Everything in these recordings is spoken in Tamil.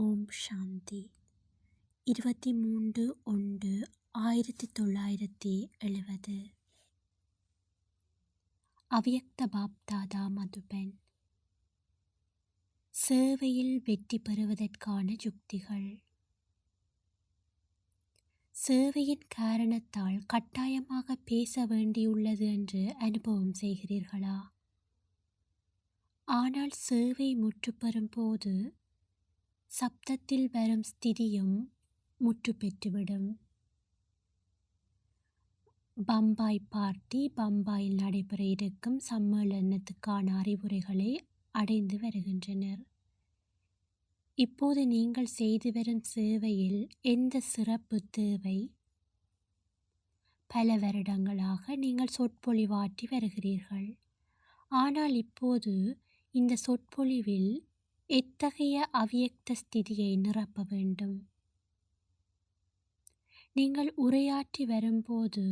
ஓம் சாந்தி. 23/1/1970. அவ்யக்த பாப்தாதா மதுபன். சேவையில் வெற்றி பெறுவதற்கான யுக்திகள். சேவையின் காரணத்தால் கட்டாயமாக பேச வேண்டியுள்ளது என்று அனுபவம் செய்கிறீர்களா? ஆனால் சேவை முற்றுப்பெறும் போது சப்தத்தில் வரும் ஸ்திதியும் முற்று பெற்றுவிடும். பம்பாய் பார்ட்டி பம்பாயில் நடைபெற இருக்கும் சம்மேளனத்துக்கான அறிவுரைகளை அடைந்து வருகின்றனர். இப்போது நீங்கள் செய்து வரும் சேவையில் எந்த சிறப்பு தேவை? பல வருடங்களாக நீங்கள் சொற்பொழிவாற்றி வருகிறீர்கள். ஆனால் இப்போது இந்த சொற்பொழிவில் எத்தகைய அவ்யக்த ஸ்திதியை நிரப்ப வேண்டும்? நீங்கள் உரையாற்றி வரும்போது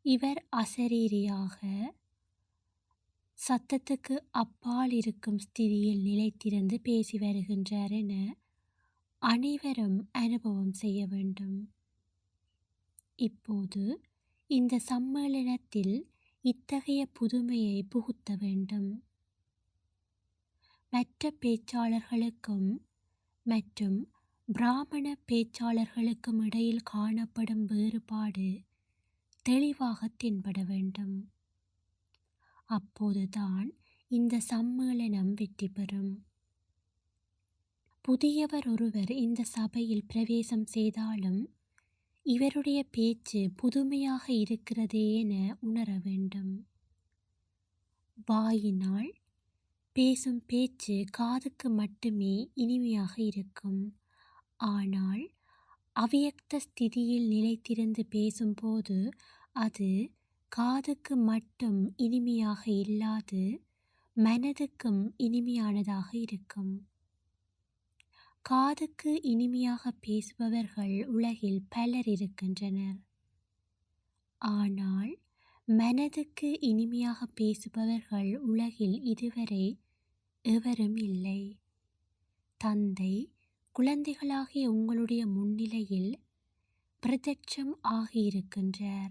இவர் அசரீரியாக சத்தத்துக்கு அப்பால் இருக்கும் ஸ்திதியில் நிலைத்திருந்து பேசி வருகின்றார் என அனைவரும் அனுபவம் செய்ய வேண்டும். இப்போது இந்த சம்மேளனத்தில் இத்தகைய புதுமையை புகுத்த வேண்டும். மற்ற பேச்சாளர்களுக்கும் மற்றும் பிராமண பேச்சாளர்களுக்கும் இடையில் காணப்படும் வேறுபாடு தெளிவாக தென்பட வேண்டும். அப்போதுதான் இந்த சம்மேளனம் வெற்றி பெறும். புதியவர் ஒருவர் இந்த சபையில் பிரவேசம் செய்தாலும் இவருடைய பேச்சு புதுமையாக இருக்கிறதே என உணர வேண்டும். வாயினால் பேசும் பேச்சு காதுக்கு மட்டுமே இனிமையாக இருக்கும். ஆனால் அவ்யக்த ஸ்திதியில் நிலைத்திருந்து பேசும்போது அது காதுக்கு மட்டும் இனிமையாக இல்லாது மனதுக்கும் இனிமையானதாக இருக்கும். காதுக்கு இனிமையாக பேசுபவர்கள் உலகில் பலர் இருக்கின்றனர். ஆனால் மனதுக்கு இனிமையாக பேசுபவர்கள் உலகில் இதுவரை எவரும் இல்லை. தந்தை குழந்தைகளாகிய உங்களுடைய முன்னிலையில் பிரத்யட்சம் ஆகியிருக்கின்றார்.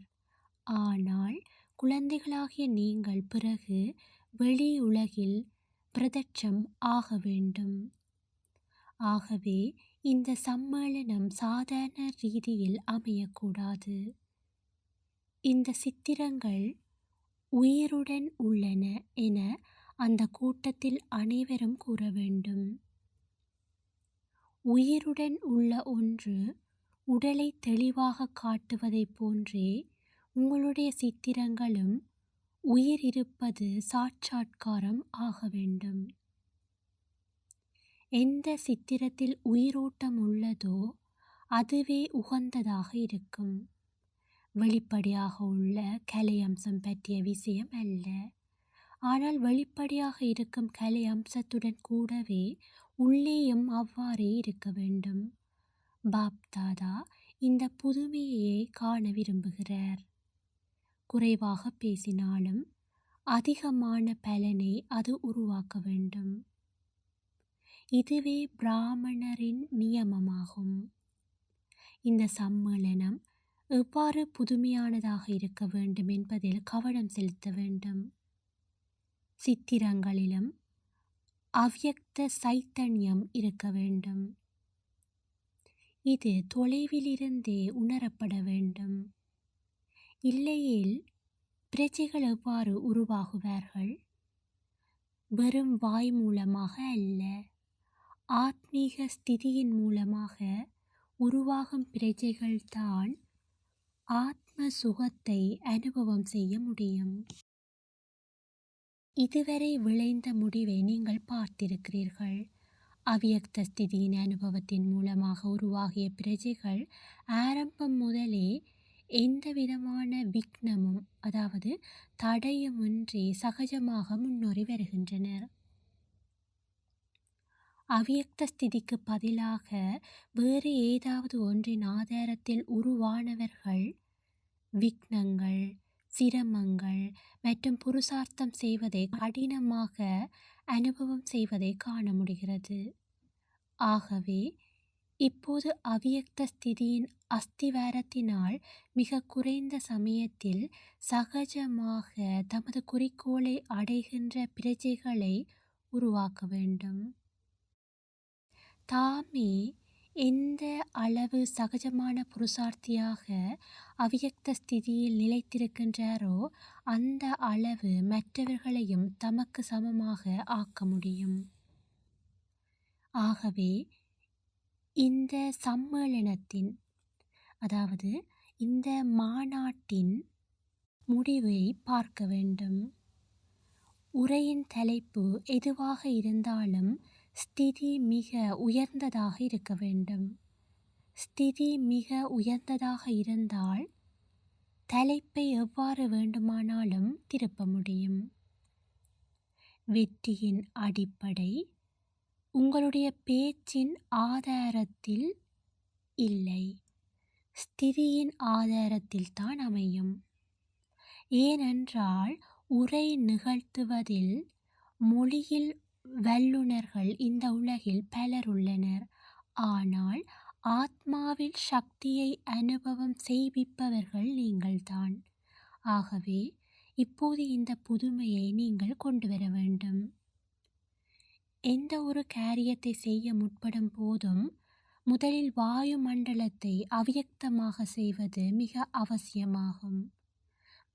ஆனால் குழந்தைகளாகிய நீங்கள் பிறகு வெளி உலகில் பிரத்யட்சம் ஆக வேண்டும். ஆகவே இந்த சம்மேளனம் சாதாரண ரீதியில் அமையக்கூடாது. இந்த சித்திரங்கள் உயிருடன் உள்ளன என அந்த கூட்டத்தில் அனைவரும் கூற வேண்டும். உயிருடன் உள்ள ஒன்று உடலை தெளிவாக காட்டுவதை போன்றே உங்களுடைய சித்திரங்களும் உயிர் இருப்பது சாட்சாத்காரம் ஆக வேண்டும். எந்த சித்திரத்தில் உயிரோட்டம் உள்ளதோ அதுவே உகந்ததாக இருக்கும். வெளிப்படையாக உள்ள கலை அம்சம் பற்றிய விஷயம் அல்ல. ஆனால் வெளிப்படையாக இருக்கும் கலை அம்சத்துடன் கூடவே உள்ளேயும் அவ்வாறே இருக்க வேண்டும். பாப்தாதா இந்த புதுமையை காண விரும்புகிறார். குறைவாக பேசினாலும் அதிகமான பலனை அது உருவாக்க வேண்டும். இதுவே பிராமணரின் நியமமாகும். இந்த சம்மேளனம் எவ்வாறு புதுமையானதாக இருக்க வேண்டும் என்பதில் கவனம் செலுத்த வேண்டும். சித்திரங்களிலும் அவ்யக்த சைத்தன்யம் இருக்க வேண்டும். இது தொலைவிலிருந்தே உணரப்பட வேண்டும். இல்லையேல் பிரஜைகள் எவ்வாறு உருவாகுவார்கள்? வெறும் வாய் மூலமாக அல்ல, ஆத்மீக ஸ்திதியின் மூலமாக உருவாகும் பிரஜைகள்தான் ஆத்ம சுகத்தை அனுபவம் செய்ய முடியும். இதுவரை விளைந்த முடிவை நீங்கள் பார்த்திருக்கிறீர்கள். அவ்யக்த ஸ்திதியின் அனுபவத்தின் மூலமாக உருவாகிய பிரஜைகள் ஆரம்பம் முதலே எந்த விதமான விக்னமும் அதாவது தடையுமின்றி சகஜமாக முன்னேறி வருகின்றனர். அவ்யக்த ஸ்திதிக்கு பதிலாக வேறு ஏதாவது ஒன்றின் ஆதாரத்தில் உருவானவர்கள் விக்னங்கள், சிரமங்கள் மற்றும் புருஷார்த்தம் செய்வதை கடினமாக அனுபவம் செய்வதை காண முடிகிறது. ஆகவே இப்போது அவ்யக்த ஸ்திதியின் அஸ்திவாரத்தினால் மிக குறைந்த சமயத்தில் சகஜமாக தமது குறிக்கோளை அடைகின்ற பிரஜைகளை உருவாக்க வேண்டும். தாமே எந்த அளவு சகஜமான புருஷார்த்தியாக அவ்யக்த ஸ்திதியில் நிலைத்திருக்கின்றாரோ அந்த அளவு மற்றவர்களையும் தமக்கு சமமாக ஆக்க முடியும். ஆகவே இந்த சம்மேளனத்தின், அதாவது இந்த மாநாட்டின் முடிவை பார்க்க வேண்டும். உரையின் தலைப்பு எதுவாக இருந்தாலும் ஸ்திதி மிக உயர்ந்ததாக இருக்க வேண்டும். ஸ்திதி மிக உயர்ந்ததாக இருந்தால் தலைப்பை எவ்வாறு வேண்டுமானாலும் திருப்ப முடியும். வெற்றியின் அடிப்படை உங்களுடைய பேச்சின் ஆதாரத்தில் இல்லை, ஸ்திதியின் ஆதாரத்தில் தான் அமையும். ஏனென்றால் உரை நிகழ்த்துவதில் மொழியில் வல்லுனர்கள் இந்த உலகில் பலர் உள்ளனர். ஆனால் ஆத்மாவில் சக்தியை அனுபவம் செய்விப்பவர்கள் நீங்கள்தான். ஆகவே இப்போது இந்த புதுமையை நீங்கள் கொண்டு வர வேண்டும். எந்த ஒரு காரியத்தை செய்ய முற்படும் போதும் முதலில் வாயு மண்டலத்தை அவ்யக்தமாக செய்வது மிக அவசியமாகும்.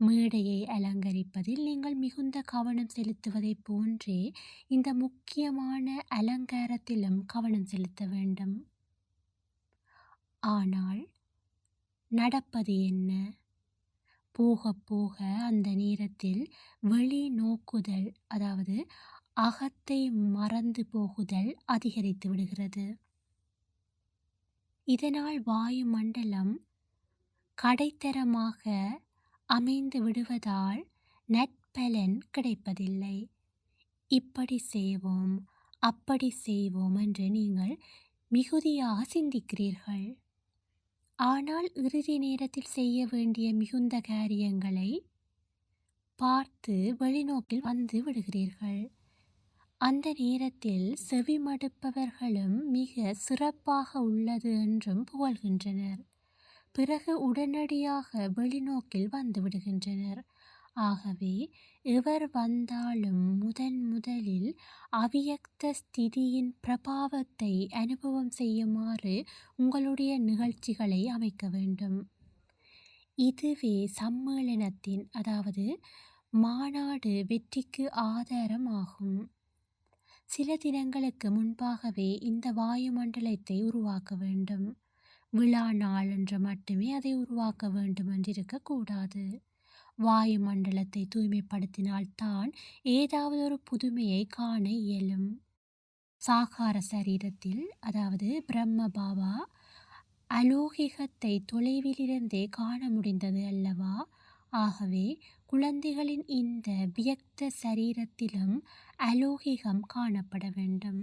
மேடையை அலங்கரிப்பதில் நீங்கள் மிகுந்த கவனம் செலுத்துவதைப் போன்றே இந்த முக்கியமான அலங்காரத்திலும் கவனம் செலுத்த வேண்டும். ஆனால் நடப்பது என்ன? போக போக அந்த நேரத்தில் வெளிநோக்குதல், அதாவது அகத்தை மறந்து போகுதல் அதிகரித்து விடுகிறது. இதனால் வாயு மண்டலம் கடைத்தரமாக அமைந்து விடுவதால் நற்பலன் கிடைப்பதில்லை. இப்படி செய்வோம், அப்படி செய்வோம் என்று நீங்கள் மிகுதியாக சிந்திக்கிறீர்கள். ஆனால் இறுதி நேரத்தில் செய்ய வேண்டிய மிகுந்த காரியங்களை பார்த்து வெளிநோக்கில் வந்து விடுகிறீர்கள். அந்த நேரத்தில் செவிமடுப்பவர்களும் மிக சிறப்பாக உள்ளது என்றும் புகழ்கின்றனர். பிறகு உடனடியாக வெளிநோக்கில் வந்து விடுகின்றனர். ஆகவே எவர் வந்தாலும் முதலில் அவ்யக்த ஸ்திதியின் பிரபாவத்தை அனுபவம் செய்யுமாறு உங்களுடைய நிகழ்ச்சிகளை அமைக்க வேண்டும். இதுவே சம்மேளனத்தின், அதாவது மாநாடு வெற்றிக்கு ஆதாரம் ஆகும். சில தினங்களுக்கு முன்பாகவே இந்த வாயுமண்டலத்தை உருவாக்க வேண்டும். விழா நாள் என்று மட்டுமே அதை உருவாக்க வேண்டும் என்றிருக்கக்கூடாது. வாயுமண்டலத்தை தூய்மைப்படுத்தினால்தான் ஏதாவது ஒரு புதுமையை காண இயலும். சாகார சரீரத்தில், அதாவது பிரம்ம பாபா அலோகிகத்தை தொலைவிலிருந்தே காண முடிந்தது அல்லவா? ஆகவே குழந்தைகளின் இந்த வியக்த சரீரத்திலும் அலோகிகம் காணப்பட வேண்டும்.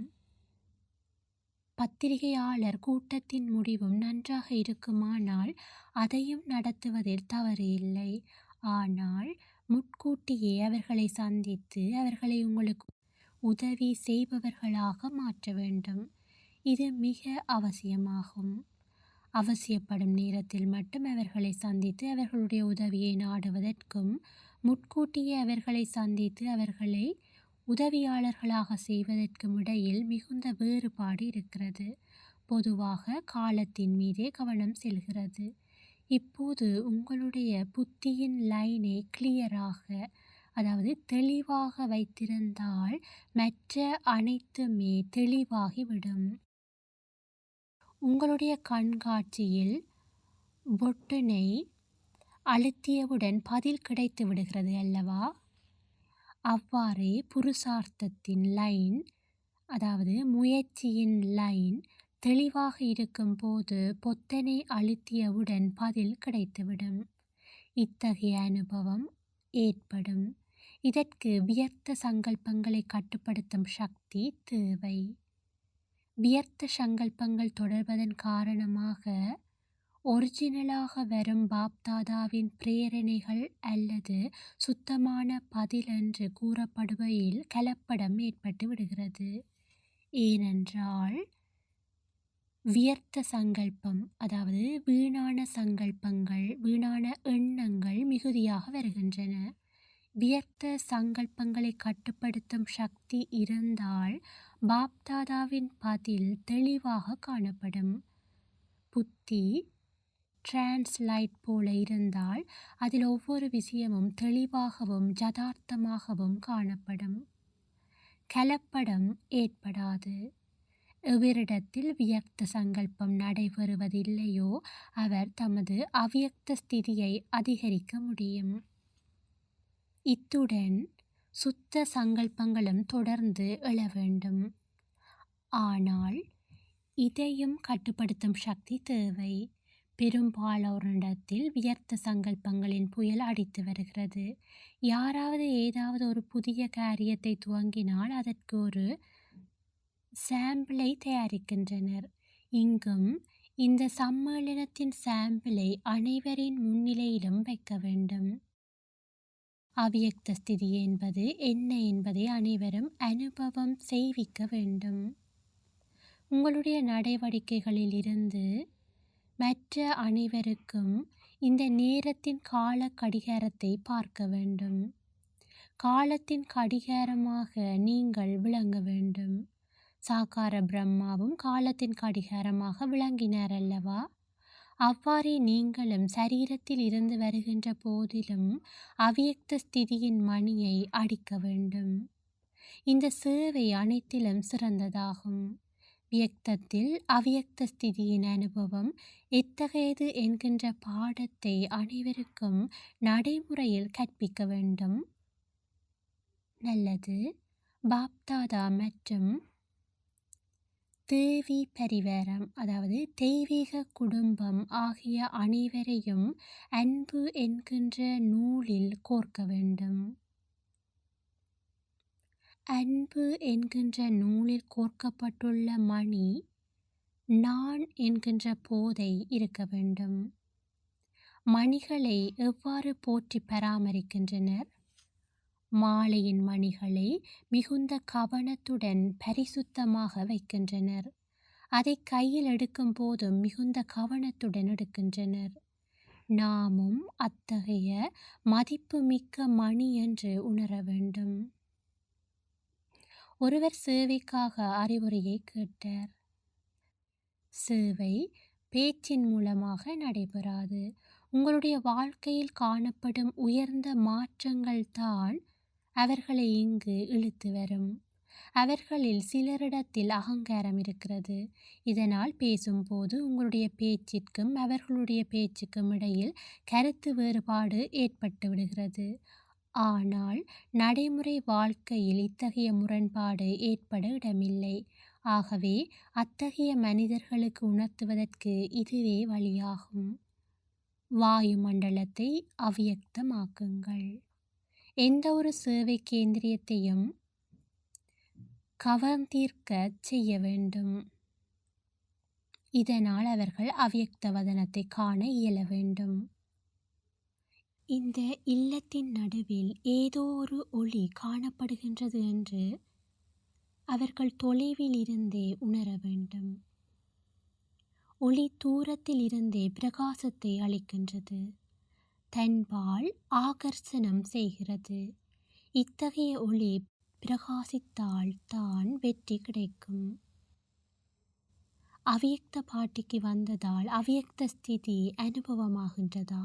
பத்திரிகையாளர் கூட்டத்தின் முடிவும் நன்றாக இருக்குமானால் அதையும் நடத்துவதில் தவறு இல்லை. ஆனால் முன்கூட்டியே அவர்களை சந்தித்து அவர்களை உங்களுக்கு உதவி செய்பவர்களாக மாற்ற வேண்டும். இது மிக அவசியமாகும். அவசியப்படும் நேரத்தில் மட்டும் அவர்களை சந்தித்து அவர்களுடைய உதவியை நாடுவதற்கும் முன்கூட்டியே அவர்களை சந்தித்து அவர்களை உதவியாளர்களாக செய்வதற்கும் இடையில் மிகுந்த வேறுபாடு இருக்கிறது. பொதுவாக காலத்தின் மீதே கவனம் செல்கிறது. இப்போது உங்களுடைய புத்தியின் லைனை கிளியராக, அதாவது தெளிவாக வைத்திருந்தால் மற்ற அனைத்துமே தெளிவாகிவிடும். உங்களுடைய கண்காட்சியில் பொட்டனை அழுத்தியவுடன் பதில் கிடைத்து விடுகிறது அல்லவா? அவ்வாறே புருஷார்த்தத்தின் லைன், அதாவது முயற்சியின் லைன் தெளிவாக இருக்கும் போது பொத்தனை அழுத்தியவுடன் பதில் கிடைத்துவிடும். இத்தகைய அனுபவம் ஏற்படும். இதற்கு வியர்த்த சங்கல்பங்களை கட்டுப்படுத்தும் சக்தி தேவை. வியர்த்த சங்கல்பங்கள் தொடர்வதன் காரணமாக ஒரிஜினலாக வரும் பாப்தாதாவின் பிரேரணைகள் அல்லது சுத்தமான பதில் என்று கூறப்படுவையில் கலப்படம் ஏற்பட்டு விடுகிறது. ஏனென்றால் வியர்த்த சங்கல்பம், அதாவது வீணான சங்கல்பங்கள், வீணான எண்ணங்கள் மிகுதியாக வருகின்றன. வியர்த்த சங்கல்பங்களை கட்டுப்படுத்தும் சக்தி இருந்தால் பாப்தாதாவின் பதில் தெளிவாக காணப்படும். புத்தி டிரான்ஸ்லைட் போல இருந்தால் அதில் ஒவ்வொரு விஷயமும் தெளிவாகவும் யதார்த்தமாகவும் காணப்படும். கலப்படம் ஏற்படாது. எவரிடத்தில் வியக்த சங்கல்பம் நடைபெறுவதில்லையோ அவர் தமது அவ்வியக்த ஸ்திதியை அதிகரிக்க முடியும். இத்துடன் சுத்த சங்கல்பங்களும் தொடர்ந்து எழ வேண்டும். ஆனால் இதையும் கட்டுப்படுத்தும் சக்தி தேவை. பெரும்பாலோரிடத்தில் வியர்த்த சங்கல்பங்களின் புயல் அடித்து வருகிறது. யாராவது ஏதாவது ஒரு புதிய காரியத்தை துவங்கினால் அதற்கு ஒரு சாம்பிளை தயாரிக்கின்றனர். இங்கும் இந்த சம்மேளனத்தின் சாம்பிளை அனைவரின் முன்னிலையிலும் வைக்க வேண்டும். அவ்வியக்த ஸ்திதி என்பது என்ன என்பதை அனைவரும் அனுபவம் செய்விக்க வேண்டும். உங்களுடைய நடவடிக்கைகளில் இருந்து மற்ற அனைவருக்கும் இந்த நேரத்தின் கால கடிகாரத்தை பார்க்க வேண்டும். காலத்தின் கடிகாரமாக நீங்கள் விளங்க வேண்டும். சாகார பிரம்மாவும் காலத்தின் கடிகாரமாக விளங்கினார் அல்லவா? அவ்வாறே நீங்களும் சரீரத்தில் இருந்து வருகின்ற போதிலும் அவ்வியக்த ஸ்திதியின் மணியை அடிக்க வேண்டும். இந்த சேவை அனைத்திலும் சிறந்ததாகும். வியக்தத்தில் அவ்வியக்த ஸ்திதியின் அனுபவம் எத்தகையது என்கின்ற பாடத்தை அனைவருக்கும் நடைமுறையில் கற்பிக்க வேண்டும். நல்லது. பாப்தாதா மற்றும் தேவி பரிவாரம், அதாவது தெய்வீக குடும்பம் ஆகிய அனைவரையும் அன்பு என்கின்ற நூலில் கோர்க்க வேண்டும். அன்பு என்கின்ற நூலில் கோர்க்கப்பட்டுள்ள மணி நான் என்கின்ற போதை இருக்க வேண்டும். மணிகளை எவ்வாறு போற்றி பராமரிக்கின்றனர்? மாலையின் மணிகளை மிகுந்த கவனத்துடன் பரிசுத்தமாக வைக்கின்றனர். அதை கையில் எடுக்கும் போதும் மிகுந்த கவனத்துடன் எடுக்கின்றனர். நாமும் அத்தகைய மதிப்புமிக்க மணி என்று உணர வேண்டும். ஒருவர் சேவைக்காக அறிவுரையை கேட்டார். சேவை பேச்சின் மூலமாக நடைபெறாது. உங்களுடைய வாழ்க்கையில் காணப்படும் உயர்ந்த மாற்றங்கள் தான் அவர்களை இங்கு இழுத்து வரும். அவர்களில் சிலரிடத்தில் அகங்காரம் இருக்கிறது. இதனால் பேசும்போது உங்களுடைய பேச்சிற்கும் அவர்களுடைய பேச்சுக்கும் இடையில் கருத்து வேறுபாடு ஏற்பட்டு விடுகிறது. ஆனால் நடைமுறை வாழ்க்கையில் இத்தகைய முரண்பாடு ஏற்பட இடமில்லை. ஆகவே அத்தகைய மனிதர்களுக்கு உணர்த்துவதற்கு இதுவே வழியாகும். வாயு மண்டலத்தை அவ்வியக்தமாக்குங்கள். எந்த ஒரு சேவை கேந்திரியத்தையும் கவர்ந்தீர்க்க செய்ய வேண்டும். இதனால் அவர்கள் அவ்வியக்த வதனத்தை காண இயல வேண்டும். இந்த இல்லத்தின் நடுவில் ஏதோ ஒரு ஒளி காணப்படுகின்றது என்று அவர்கள் தொலைவில் இருந்தே உணர வேண்டும். ஒளி தூரத்தில் இருந்தே பிரகாசத்தை அளிக்கின்றது. தன்பால் ஆகர்ஷணம் செய்கிறது. இத்தகைய ஒளி பிரகாசித்தால் தான் வெற்றி கிடைக்கும். அவ்வியக்த பாட்டிக்கு வந்ததால் அவ்வியக்த ஸ்திதி அனுபவமாகின்றதா?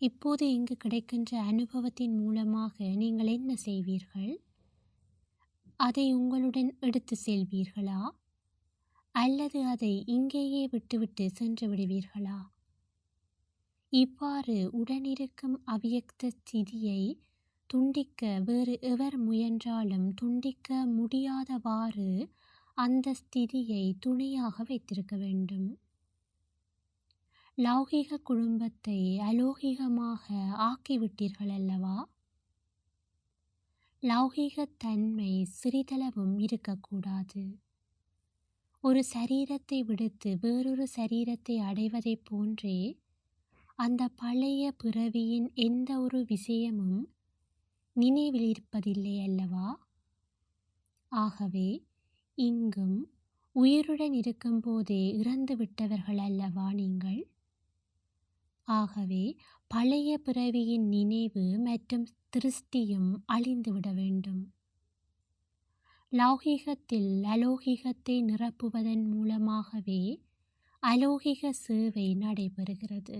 இப்போது இங்கு கிடைக்கின்ற அனுபவத்தின் மூலமாக நீங்கள் என்ன செய்வீர்கள்? அதை உங்களுடன் எடுத்து செல்வீர்களா? அல்லது அதை இங்கேயே விட்டுவிட்டு சென்று விடுவீர்களா? இவ்வாறு உடனிருக்கும் அவ்வியக்த ஸ்திதியை துண்டிக்க வேறு எவர் முயன்றாலும் துண்டிக்க முடியாதவாறு அந்த ஸ்திதியை துணையாக வைத்திருக்க வேண்டும். லௌகிக குடும்பத்தை அலௌகிகமாக ஆக்கிவிட்டீர்கள் அல்லவா? லௌகிக தன்மை சிறிதளவும் இருக்கக்கூடாது. ஒரு சரீரத்தை விடுத்து வேறொரு சரீரத்தை அடைவதைப் போன்றே அந்த பழைய பிறவியின் எந்த ஒரு விஷயமும் நினைவில் இருப்பதில்லை அல்லவா? ஆகவே இங்கும் உயிருடன் இருக்கும்போதே இறந்து விட்டவர்கள் அல்லவா நீங்கள்? ஆகவே பழைய பிறவியின் நினைவு மற்றும் திருஷ்டியும் அழிந்துவிட வேண்டும். லௌகிகத்தில் அலௌகிகத்தை நிரப்புவதன் மூலமாகவே அலௌகிக சேவை நடைபெறுகிறது.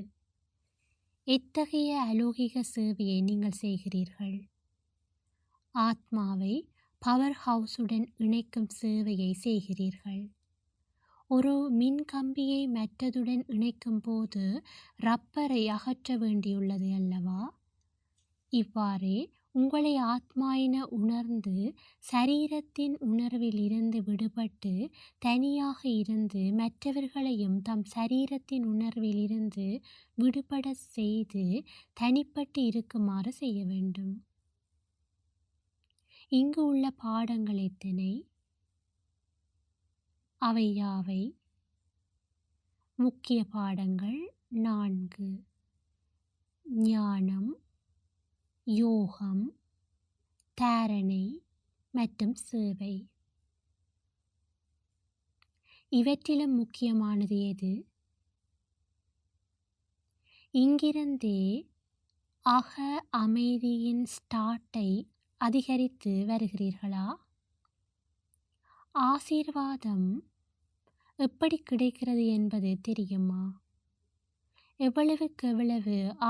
எத்தகைய அலௌகிக சேவையை நீங்கள் செய்கிறீர்கள்? ஆத்மாவை பவர் ஹவுஸுடன் இணைக்கும் சேவையை செய்கிறீர்கள். ஒரு மின்கம்பியை மற்றதுடன் இணைக்கும் போது ரப்பரை அகற்ற வேண்டியுள்ளது அல்லவா? இவ்வாறே உங்களை ஆத்மா என உணர்ந்து சரீரத்தின் உணர்வில் இருந்து விடுபட்டு தனியாக இருந்து மற்றவர்களையும் தம் சரீரத்தின் உணர்வில் இருந்து விடுபட செய்து தனிப்பட்டு இருக்குமாறு செய்ய வேண்டும். இங்கு உள்ள பாடங்கள் எத்தனை? அவை யாவை? முக்கிய பாடங்கள் 4: ஞானம், யோகம், தாரணை மற்றும் சேவை. இவற்றிலும் முக்கியமானது எது? இங்கிருந்தே அக அமைதியின் ஸ்டார்ட்டை அதிகரித்து வருகிறீர்களா? ஆசீர்வாதம் எப்படி கிடைக்கிறது என்பது தெரியுமா? எவ்வளவுக்கு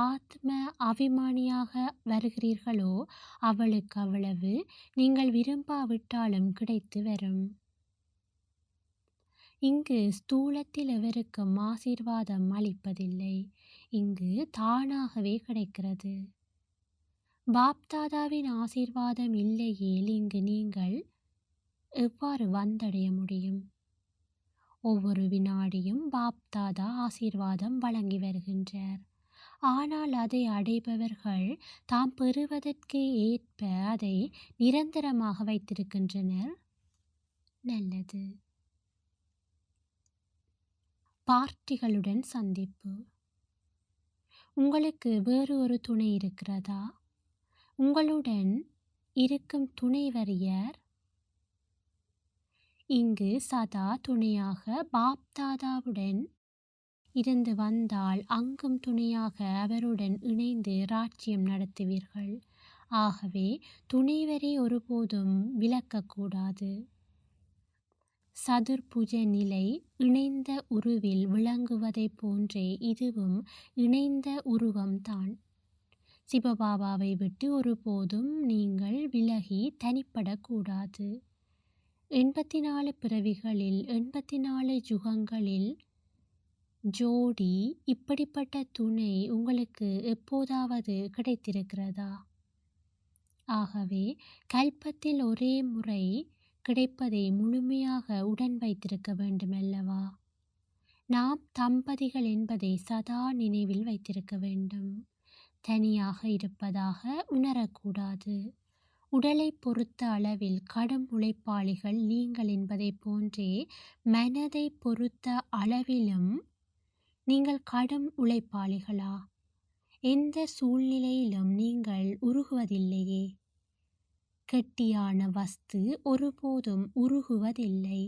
ஆத்ம அபிமானியாக வருகிறீர்களோ அவளுக்கு அவ்வளவு நீங்கள் விரும்பாவிட்டாலும் கிடைத்து வரும். இங்கு ஸ்தூலத்தில் எவருக்கும் ஆசீர்வாதம் அளிப்பதில்லை. இங்கு தானாகவே கிடைக்கிறது. பாப்தாதாவின் ஆசீர்வாதம் இல்லையேல் இங்கு நீங்கள் எவ்வாறு வந்தடைய முடியும்? ஒவ்வொரு வினாடியும் பாப்தாதா ஆசீர்வாதம் வழங்கி வருகின்றார். ஆனால் அதை அடைபவர்கள் தாம் பெறுவதற்கு ஏற்ப அதை நிரந்தரமாக வைத்திருக்கின்றனர். நல்லது. பார்ட்டிகளுடன் சந்திப்பு. உங்களுக்கு வேறு ஒரு துணை இருக்கிறதா? உங்களுடன் இருக்கும் துணைவர் யார்? இங்கு சதா துணையாக பாப்தாதாவுடன் இருந்து வந்தால் அங்கும் துணையாக அவருடன் இணைந்து ராஜ்யம் நடத்துவீர்கள். ஆகவே துணைவரை ஒருபோதும் விலக்கக்கூடாது. சதுர்புஜ நிலை இணைந்த உருவில் விளங்குவதை போன்றே இதுவும் இணைந்த உருவம்தான். சிவபாபாவை விட்டு ஒருபோதும் நீங்கள் விலகி தனிப்படக்கூடாது. 84 பிறவிகளில் 84 யுகங்களில் ஜோடி இப்படிப்பட்ட துணை உங்களுக்கு எப்போதாவது கிடைத்திருக்கிறதா? ஆகவே கல்பத்தில் ஒரே முறை கிடைப்பதை முழுமையாக உடன் வைத்திருக்க வேண்டுமல்லவா? நாம் தம்பதிகள் என்பதை சதா நினைவில் வைத்திருக்க வேண்டும். தனியாக இருப்பதாக உணரக்கூடாது. உடலை பொறுத்த அளவில் கடும் உழைப்பாளிகள் நீங்கள் என்பதை போன்றே மனதை பொறுத்த அளவிலும் நீங்கள் கடும் உழைப்பாளிகளா? எந்த சூழ்நிலையிலும் நீங்கள் உருகுவதில்லையே. கெட்டியான வஸ்து ஒருபோதும் உருகுவதில்லை.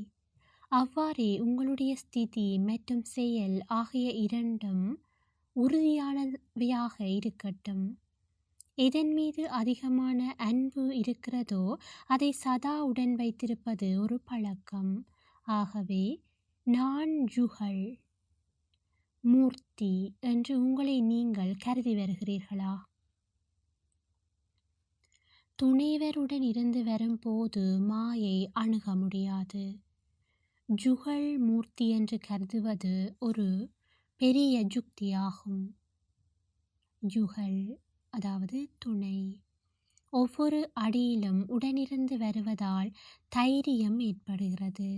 அவ்வாறே உங்களுடைய ஸ்திதி மற்றும் செயல் ஆகிய இரண்டும் உறுதியானவையாக இருக்கட்டும். எதன் மீது அதிகமான அன்பு இருக்கிறதோ அதை சதா உடன் வைத்திருப்பது ஒரு பழக்கம். ஆகவே நான் யுகல் மூர்த்தி என்று உங்களை நீங்கள் கருதி வருகிறீர்களா? துணைவருடன் இருந்து வரும்போது மாயை அணுக முடியாது. ஜுகல் மூர்த்தி என்று கருதுவது ஒரு பெரிய யுக்தியாகும். யுகல் அதாவது துணை. ஒவ்வொரு அடியிலும் உடனிருந்து வருவதால் தைரியம் ஏற்படுகிறது.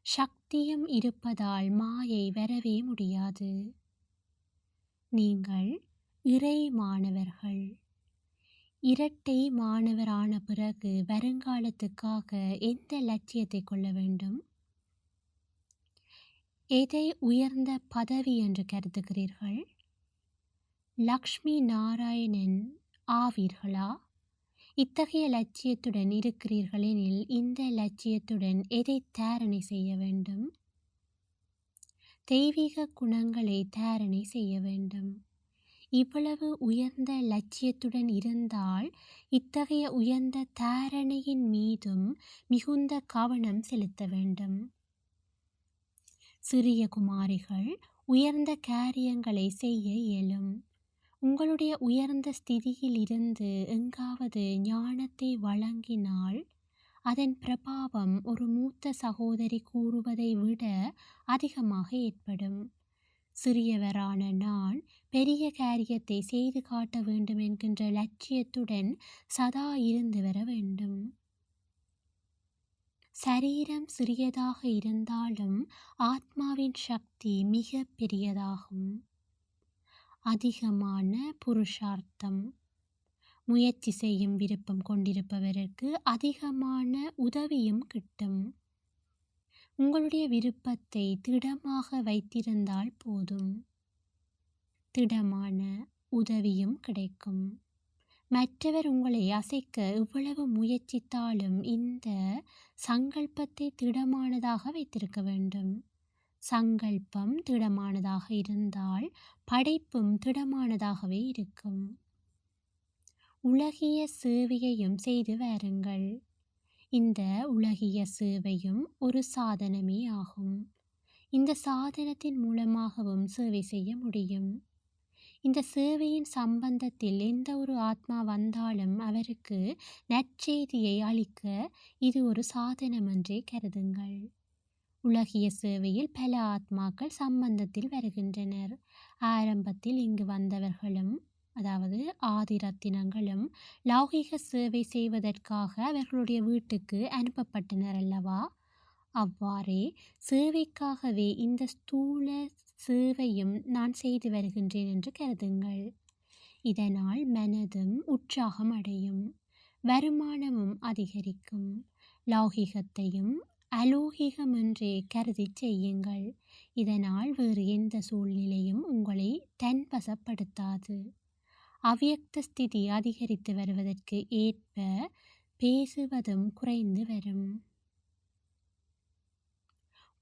சக்தியும் இருப்பதால் மாயை வரவே முடியாது. நீங்கள் இறை மாணவர்கள். இரட்டை மாணவரான பிறகு வருங்காலத்துக்காக எந்த லட்சியத்தை கொள்ள வேண்டும்? எதை உயர்ந்த பதவி என்று கருதுகிறீர்கள்? லக்ஷ்மி நாராயணன் ஆவீர்களா? இத்தகைய லட்சியத்துடன் இருக்கிறீர்களெனில் இந்த லட்சியத்துடன் எதை தாரணை செய்ய வேண்டும்? தெய்வீக குணங்களை தாரணை செய்ய வேண்டும். இவ்வளவு உயர்ந்த லட்சியத்துடன் இருந்தால் இத்தகைய உயர்ந்த தாரணையின் மீதும் மிகுந்த கவனம் செலுத்த வேண்டும். சிறிய குமாரிகள் உயர்ந்த காரியங்களை செய்ய இயலும். உங்களுடைய உயர்ந்த ஸ்திதியில் இருந்து எங்காவது ஞானத்தை வழங்கினால் அதன் பிரபாவம் ஒரு மூத்த சகோதரி கூறுவதை விட அதிகமாக ஏற்படும். சிறியவரான நான் பெரிய காரியத்தை செய்து காட்ட வேண்டும் என்கின்ற லட்சியத்துடன் சதா இருந்து வர வேண்டும். சரீரம் சிறியதாக இருந்தாலும் ஆத்மாவின் சக்தி மிக பெரியதாகும். அதிகமான புருஷார்த்தம். முயற்சி செய்யும் விருப்பம் கொண்டிருப்பவருக்கு அதிகமான உதவியும் கிட்டும். உங்களுடைய விருப்பத்தை திடமாக வைத்திருந்தால் போதும், திடமான உதவியும் கிடைக்கும். மற்றவர் உங்களை அசைக்க எவ்வளவு முயற்சித்தாலும் இந்த சங்கல்பத்தை திடமானதாக வைத்திருக்க வேண்டும். சங்கல்பம் திடமானதாக இருந்தால் படைப்பும் திடமானதாகவே இருக்கும். உலகிய சேவையையும் செய்து வாருங்கள். இந்த உலகிய சேவையும் ஒரு சாதனமே ஆகும். இந்த சாதனத்தின் மூலமாகவும் சேவை செய்ய முடியும். இந்த சேவையின் சம்பந்தத்தில் எந்த ஒரு ஆத்மா வந்தாலும் அவருக்கு நற்செய்தியை அளிக்க இது ஒரு சாதனம் என்றே கருதுங்கள். உலகிய சேவையில் பல ஆத்மாக்கள் சம்பந்தத்தில் வருகின்றனர். ஆரம்பத்தில் இங்கு வந்தவர்களும், அதாவது ஆதிரத்தினங்களும் லௌகிக சேவை செய்வதற்காக அவர்களுடைய வீட்டுக்கு அனுப்பப்பட்டனர் அல்லவா? அவ்வாறே சேவைக்காகவே இந்த ஸ்தூல சேவையும் நான் செய்து வருகின்றேன் என்று கருதுங்கள். இதனால் மனதும் உற்சாகம் அடையும், வருமானமும் அதிகரிக்கும். லௌகிகத்தையும் அலௌகிகம் என்றே கருதி செய்யுங்கள். இதனால் வேறு எந்த சூழ்நிலையும் உங்களை தன்வசப்படுத்தாது. அவ்யக்த ஸ்திதி அதிகரித்து வருவதற்கு ஏற்ப பேசுவதும் குறைந்து வரும்.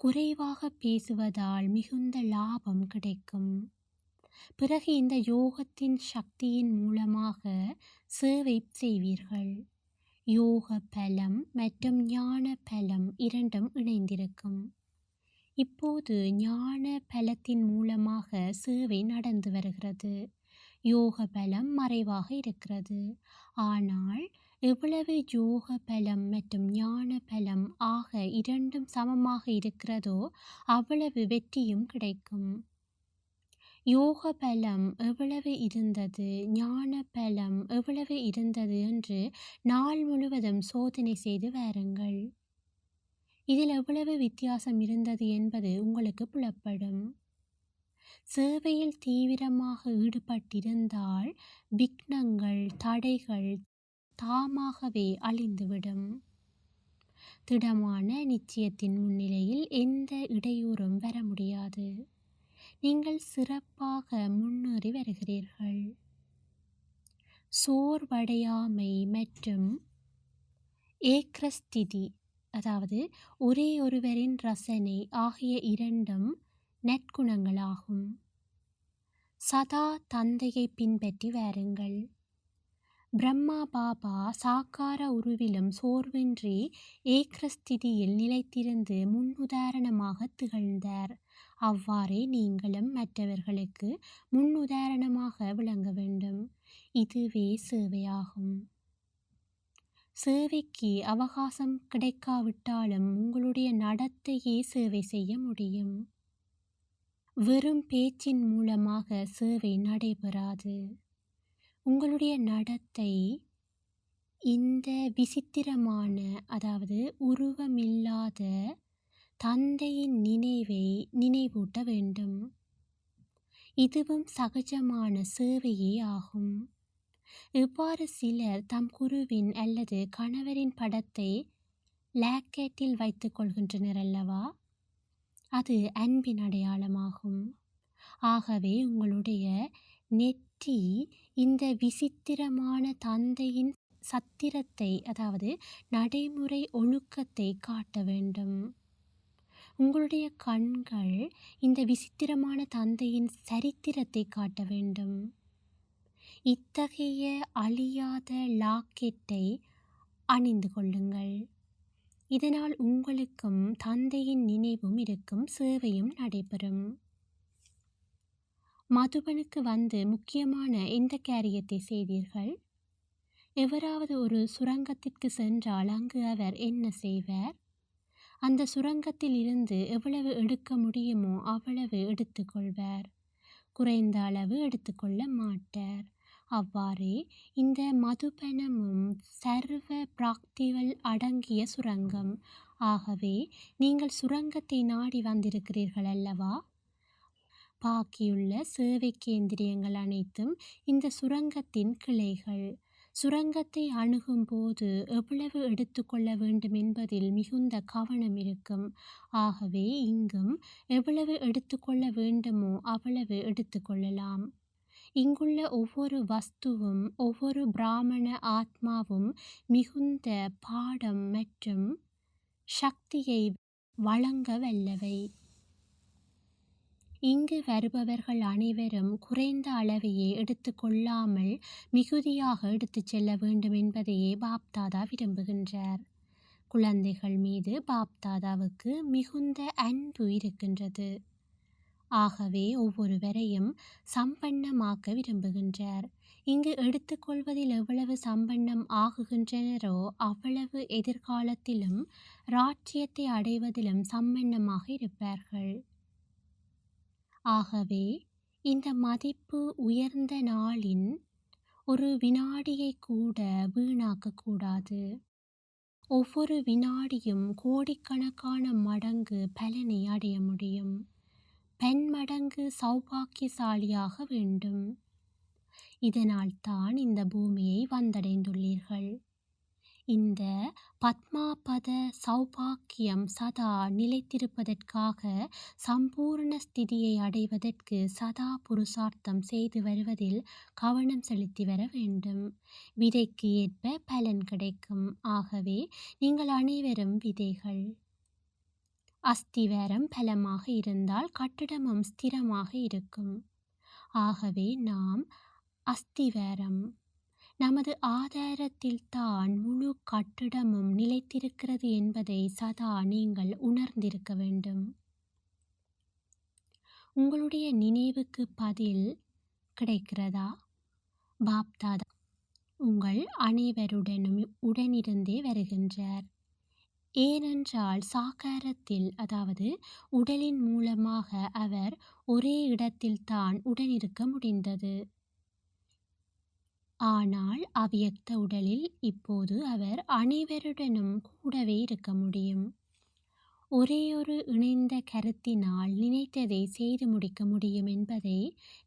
குறைவாக பேசுவதால் மிகுந்த லாபம் கிடைக்கும். பிறகு இந்த யோகத்தின் சக்தியின் மூலமாக சேவை செய்வீர்கள். யோக பலம் மற்றும் ஞான பலம் இரண்டும் இணைந்திருக்கும். இப்போது ஞான பலத்தின் மூலமாக சேவை நடந்து வருகிறது. யோக பலம் மறைவாக இருக்கிறது. ஆனால் எவ்வளவு யோக பலம் மற்றும் ஞான பலம் ஆக இரண்டும் சமமாக இருக்கிறதோ அவ்வளவு வெற்றியும் கிடைக்கும். யோக பலம் எவ்வளவு இருந்தது, ஞான பலம் எவ்வளவு இருந்தது என்று நாள் முழுவதும் சோதனை செய்து வாருங்கள். இதில் எவ்வளவு வித்தியாசம் இருந்தது என்பது உங்களுக்கு புலப்படும். சேவையில் தீவிரமாக ஈடுபட்டிருந்தால் விக்னங்கள், தடைகள் தாமாகவே அழிந்துவிடும். திடமான நிச்சயத்தின் முன்னிலையில் எந்த இடையூறும் வர முடியாது. நீங்கள் சிறப்பாக முன்னேறி வருகிறீர்கள். சோர்வடையாமை மற்றும் ஏக்ரஸ்திதி, அதாவது ஒரே ஒருவரின் ரசனை ஆகிய இரண்டும் நற்குணங்களாகும். சதா தந்தையை பின்பற்றி வாருங்கள். பிரம்மா பாபா சாக்கார உருவிலும் சோர்வின்றி ஏக்ரஸ்திதியில் நிலைத்திருந்து முன்னுதாரணமாக திகழ்ந்தார். அவ்வாறே நீங்களும் மற்றவர்களுக்கு முன்னுதாரணமாக விளங்க வேண்டும். இதுவே சேவையாகும். சேவைக்கு அவகாசம் கிடைக்காவிட்டாலும் உங்களுடைய நடத்தையே சேவை செய்ய முடியும். வெறும் பேச்சின் மூலமாக சேவை நடைபெறாது. உங்களுடைய நடத்தை இந்த விசித்திரமான, அதாவது உருவமில்லாத தந்தையின் நினைவை நினைவூட்ட வேண்டும். இதுவும் சகஜமான சேவையே ஆகும். இவ்வாறு சிலர் தம் குருவின் அல்லது கணவரின் படத்தை லாக்கெட்டில் வைத்துக் கொள்கின்றனர் அல்லவா? அது அன்பின் அடையாளமாகும். ஆகவே உங்களுடைய நெற்றி இந்த விசித்திரமான தந்தையின் சத்திரத்தை அதாவது நடைமுறை ஒழுக்கத்தை காட்ட வேண்டும். உங்களுடைய கண்கள் இந்த விசித்திரமான தந்தையின் சரித்திரத்தை காட்ட வேண்டும். இத்தகைய அழியாத லாக்கெட்டை அணிந்து கொள்ளுங்கள். இதனால் உங்களுக்கும் தந்தையின் நினைவும் இருக்கும், சேவையும் நடைபெறும். மதுபனுக்கு வந்து முக்கியமான எந்த காரியத்தை செய்தீர்கள்? எவராவது ஒரு சுரங்கத்திற்கு சென்றால் அங்கு அவர் என்ன செய்வார்? அந்த சுரங்கத்தில் இருந்து எவ்வளவு எடுக்க முடியுமோ அவ்வளவு எடுத்துக்கொள்வார். குறைந்த அளவு எடுத்துக்கொள்ள மாட்டார். அவ்வாறே இந்த மதுபனமும் சர்வ பிராக்திகள் அடங்கிய சுரங்கம். ஆகவே நீங்கள் சுரங்கத்தை நாடி வந்திருக்கிறீர்கள் அல்லவா? பாக்கியுள்ள சேவை கேந்திரியங்கள் அனைத்தும் இந்த சுரங்கத்தின் கிளைகள். சுரங்கத்தை அணுகும் போது எவ்வளவு எடுத்துக்கொள்ள வேண்டும் என்பதில் மிகுந்த கவனம் இருக்கும். ஆகவே இங்கும் எவ்வளவு எடுத்துக்கொள்ள வேண்டுமோ அவ்வளவு எடுத்துக்கொள்ளலாம். இங்குள்ள ஒவ்வொரு வஸ்துவும் ஒவ்வொரு பிராமண ஆத்மாவும் மிகுந்த பாடம் மற்றும் சக்தியை வழங்க வல்லவை. இங்கு வருபவர்கள் அனைவரும் குறைந்த அளவையே எடுத்துக்கொள்ளாமல் மிகுதியாக எடுத்துச் செல்ல வேண்டும் என்பதையே பாப்தாதா விரும்புகின்றார். குழந்தைகள் மீது பாப்தாதாவுக்கு மிகுந்த அன்பு இருக்கின்றது. ஆகவே ஒவ்வொருவரையும் சம்பன்னமாக்க விரும்புகின்றார். இங்கு எடுத்துக்கொள்வதில் எவ்வளவு சம்பன்னம் ஆகுகின்றனரோ அவ்வளவு எதிர்காலத்திலும் ராஜ்யத்தை அடைவதிலும் சம்பன்னமாக இருப்பார்கள். ஆகவே இந்த மதிப்பு உயர்ந்த நாளின் ஒரு வினாடியை கூட வீணாக்கக்கூடாது. ஒவ்வொரு வினாடியும் கோடிக்கணக்கான மடங்கு பலனை அடைய முடியும். பன்மடங்கு சௌபாக்கியசாலியாக வேண்டும். இதனால் தான் இந்த பூமியை வந்தடைந்துள்ளீர்கள். இந்த பத்மாபத சௌபாக்கியம் சதா நிலைத்திருப்பதற்காக சம்பூர்ண ஸ்திதியை அடைவதற்கு சதா புருஷார்த்தம் செய்து வருவதில் கவனம் செலுத்தி வர வேண்டும். விதைக்கு ஏற்ப பலன் கிடைக்கும். ஆகவே நீங்கள் அனைவரும் விதைகள். அஸ்திவாரம் பலமாக இருந்தால் கட்டிடமும் ஸ்திரமாக இருக்கும். ஆகவே நாம் அஸ்திவாரம். நமது ஆதாரத்தில்தான் முழு கட்டிடமும் நிலைத்திருக்கிறது என்பதை சதா நீங்கள் உணர்ந்திருக்க வேண்டும். உங்களுடைய நினைவுக்கு பதில் கிடைக்கிறதா? பாப்தாதா உங்கள் அனைவருடனும் உடனிருந்தே வருகின்றார். ஏனென்றால் சாகாரத்தில் அதாவது உடலின் மூலமாக அவர் ஒரே இடத்தில்தான் உடனிருக்க முடிந்தது. ஆனால் அவ்யக்த உடலில் இப்போது அவர் அனைவருடனும் கூடவே இருக்க முடியும். ஒரேயொரு இணைந்த கருத்தினால் நினைத்ததை செய்து முடிக்க முடியும் என்பதை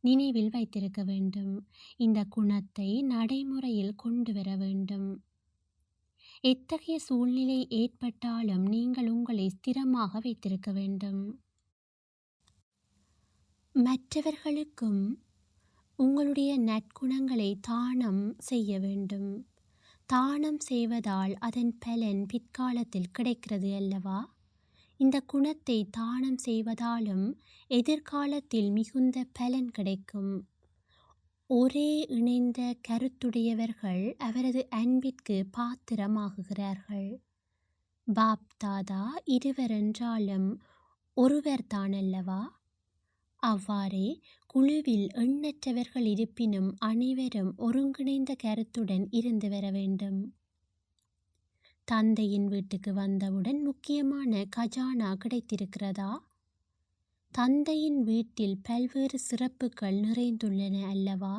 நினைவில் வைத்திருக்க வேண்டும். இந்த குணத்தை நடைமுறையில் கொண்டு வர வேண்டும். எத்தகைய சூழ்நிலை ஏற்பட்டாலும் நீங்கள் உங்களை ஸ்திரமாக வைத்திருக்க வேண்டும். மற்றவர்களுக்கும் உங்களுடைய நற்குணங்களை தானம் செய்ய வேண்டும். தானம் செய்வதால் அதன் பலன் பிற்காலத்தில் கிடைக்கிறது அல்லவா? இந்த குணத்தை தானம் செய்வதாலும் எதிர்காலத்தில் மிகுந்த பலன் கிடைக்கும். ஒரே இணைந்த கருத்துடையவர்கள் அவரது அன்பிற்கு பாத்திரமாகுகிறார்கள். பாப்தாதா இருவரென்றாலும் ஒருவர்தான் அல்லவா? அவ்வாறே குழுவில் எண்ணற்றவர்கள் இருப்பினும் அனைவரும் ஒருங்கிணைந்த கருத்துடன் இருந்து வர வேண்டும். தந்தையின் வீட்டுக்கு வந்தவுடன் முக்கியமான கஜானா கிடைத்திருக்கிறதா? தந்தையின் வீட்டில் பல்வேறு சிறப்புகள் நிறைந்துள்ளன அல்லவா?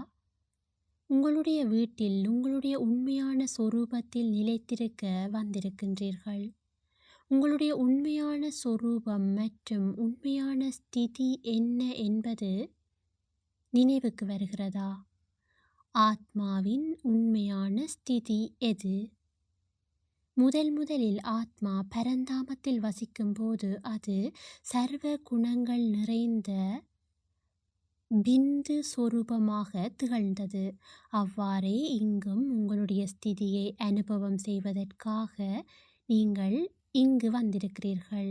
உங்களுடைய வீட்டில் உங்களுடைய உண்மையான சொரூபத்தில் நிலைத்திருக்க வந்திருக்கின்றீர்கள். உங்களுடைய உண்மையான சொரூபம் மற்றும் உண்மையான ஸ்திதி என்ன என்பது நினைவுக்கு வருகிறதா? ஆத்மாவின் உண்மையான ஸ்திதி எது? முதலில் ஆத்மா பரந்தாமத்தில் வசிக்கும் போது அது சர்வ குணங்கள் நிறைந்த பிந்து சொரூபமாக திகழ்ந்தது. அவ்வாறே இங்கும் உங்களுடைய ஸ்திதியை அனுபவம் செய்வதற்காக நீங்கள் இங்கு வந்திருக்கிறீர்கள்.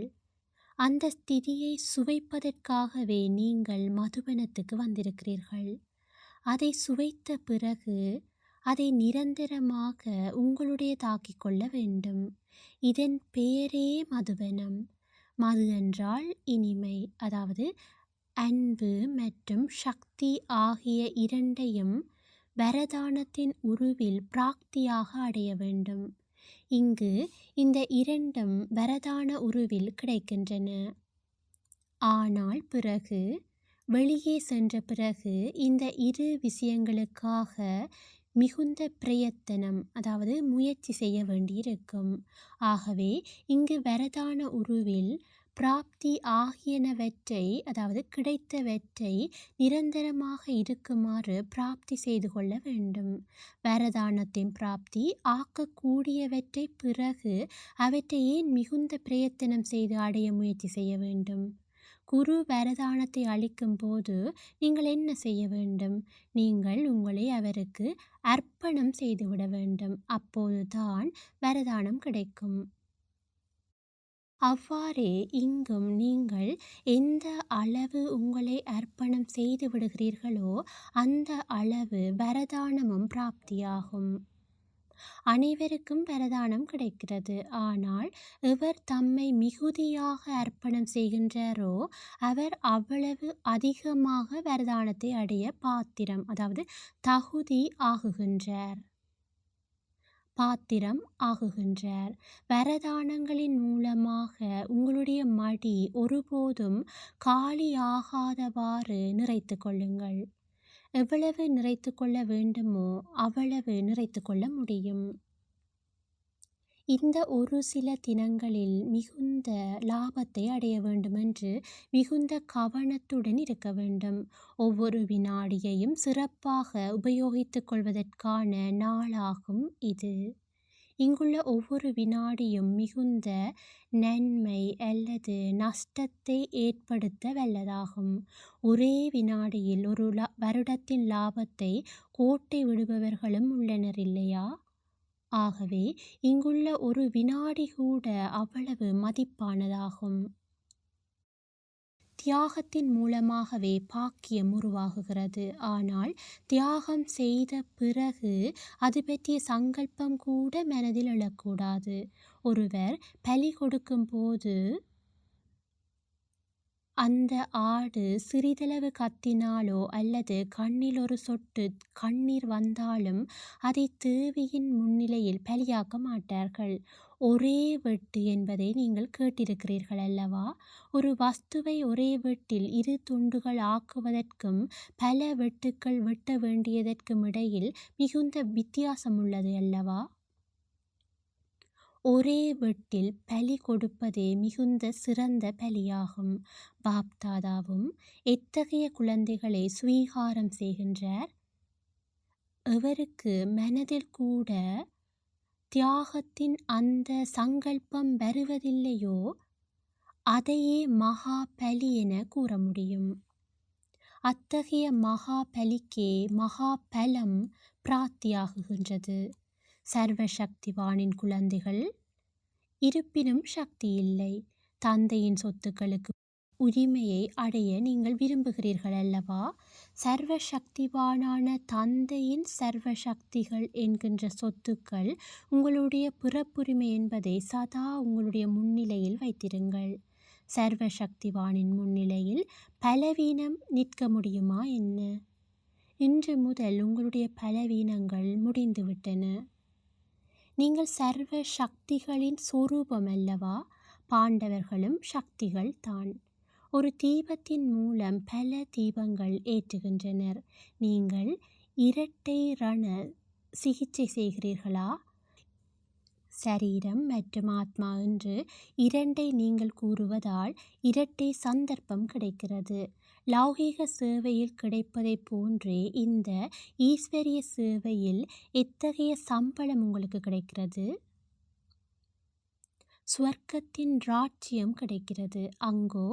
அந்த ஸ்திதியை சுவைப்பதற்காகவே நீங்கள் மதுபனத்துக்கு வந்திருக்கிறீர்கள். அதை சுவைத்த பிறகு அதை நிரந்தரமாக உங்களுடையதாக்கிக் கொள்ள வேண்டும். இதன் பெயரே மதுபனம். மது என்றால் இனிமை, அதாவது அன்பு மற்றும் சக்தி ஆகிய இரண்டையும் வரதானத்தின் உருவில் பிராப்தியாக அடைய வேண்டும். இங்கு இந்த இரண்டும் வரதான உருவில் கிடைக்கின்றன. ஆனால் பிறகு வெளியே சென்ற பிறகு இந்த இரு விஷயங்களுக்காக மிகுந்த பிரயத்தனம், அதாவது முயற்சி செய்ய வேண்டியிருக்கும். ஆகவே இங்கு வரதான உருவில் பிராப்தி ஆகியனவற்றை, அதாவது கிடைத்தவற்றை நிரந்தரமாக இருக்குமாறு பிராப்தி செய்து கொள்ள வேண்டும். வரதானத்தின் பிராப்தி ஆக்கக்கூடியவற்றை பிறகு அவற்றை ஏன் மிகுந்த பிரயத்தனம் செய்து அடைய முயற்சி செய்ய வேண்டும்? குரு வரதானத்தை அளிக்கும் போது நீங்கள் என்ன செய்ய வேண்டும்? நீங்கள் உங்களை அவருக்கு அர்ப்பணம் செய்துவிட வேண்டும். அப்போதுதான் வரதானம் கிடைக்கும். அவ்வாறே இங்கும் நீங்கள் எந்த அளவு உங்களை அர்ப்பணம் செய்து விடுகிறீர்களோ அந்த அளவு வரதானமும் பிராப்தியாகும். அனைவருக்கும் வரதானம் கிடைக்கிறது. ஆனால் எவர் தம்மை மிகுதியாக அர்ப்பணம் செய்கின்றாரோ அவர் அவ்வளவு அதிகமாக வரதானத்தை அடைய பாத்திரம், அதாவது தகுதி ஆகுகின்றார். வரதானங்களின் மூலமாக உங்களுடைய மடி ஒருபோதும் காலியாகாதவாறு நிறைத்து கொள்ளுங்கள். எவ்வளவு நிறைத்து கொள்ள வேண்டுமோ அவ்வளவு நிறைத்து கொள்ள முடியும். இந்த ஒரு சில தினங்களில் மிகுந்த லாபத்தை அடைய வேண்டுமென்று மிகுந்த கவனத்துடன் இருக்க வேண்டும். ஒவ்வொரு வினாடியையும் சிறப்பாக உபயோகித்துக் கொள்வதற்கான நாளாகும் இது. இங்குள்ள ஒவ்வொரு வினாடியும் மிகுந்த நன்மை அல்லது நஷ்டத்தை ஏற்படுத்த வல்லதாகும். ஒரே வினாடியில் ஒரு வருடத்தின் லாபத்தை கோட்டை விடுபவர்களும் உள்ளனர் இல்லையா? ஆகவே இங்குள்ள ஒரு வினாடி கூட அவ்வளவு மதிப்பானதாகும். தியாகத்தின் மூலமாகவே பாக்கியம் உருவாகுகிறது. ஆனால் தியாகம் செய்த பிறகு அது பற்றிய சங்கல்பம் கூட மனதில் எழக்கூடாது. ஒருவர் பலி கொடுக்கும் போது அந்த ஆடு சிறிதளவு கத்தினாலோ அல்லது கண்ணில் ஒரு சொட்டு கண்ணீர் வந்தாலும் அதை தேவியின் முன்னிலையில் பலியாக்க மாட்டார்கள். ஒரே வெட்டு என்பதை நீங்கள் கேட்டிருக்கிறீர்கள் அல்லவா? ஒரு வஸ்துவை ஒரே வெட்டில் இரு துண்டுகள் ஆக்குவதற்கும் பல வெட்டுக்கள் வெட்ட வேண்டியதற்கும் இடையில் மிகுந்த வித்தியாசம் உள்ளது அல்லவா? ஒரே வெட்டில் பலி கொடுப்பதே மிகுந்த சிறந்த பலியாகும். பாப்தாதாவும் எத்தகைய குழந்தைகளை சுவீகாரம் செய்கின்றார்? எவருக்கு மனதில் கூட தியாகத்தின் அந்த சங்கல்பம் வருவதில்லையோ அதையே மகா பலி என கூற முடியும். அத்தகைய மகா பலிக்கே மகா பலம் பிராப்தியாகுகின்றது. சர்வசக்திவானின் குழந்தைகள், இருப்பினும் சக்தி இல்லை. தந்தையின் சொத்துக்களுக்கு உரிமையை அடைய நீங்கள் விரும்புகிறீர்கள் அல்லவா? சர்வசக்திவானான தந்தையின் சர்வசக்திகள் என்கின்ற சொத்துக்கள் உங்களுடைய பிறப்புரிமை என்பதை சதா உங்களுடைய முன்னிலையில் வைத்திருங்கள். சர்வசக்திவானின் முன்னிலையில் பலவீனம் நிற்க முடியுமா என்ன? இன்று முதல் உங்களுடைய பலவீனங்கள் முடிந்துவிட்டன. நீங்கள் சர்வ சக்திகளின் சொரூபம் அல்லவா? பாண்டவர்களும் சக்திகள் தான். ஒரு தீபத்தின் மூலம் பல தீபங்கள் ஏற்றுகின்றனர். நீங்கள் இரட்டை ரண சிகிச்சை செய்கிறீர்களா? சரீரம் மற்றும் ஆத்மா என்று இரண்டை நீங்கள் கூறுவதால் இரட்டை சந்தர்ப்பம் கிடைக்கிறது. லௌகீக சேவையில் கிடைப்பதை போன்றே இந்த ஈஸ்வரிய சேவையில் எத்தகைய சம்பளம் உங்களுக்கு கிடைக்கிறது? ஸ்வர்க்கத்தின் ராஜ்யம் கிடைக்கிறது. அங்கோ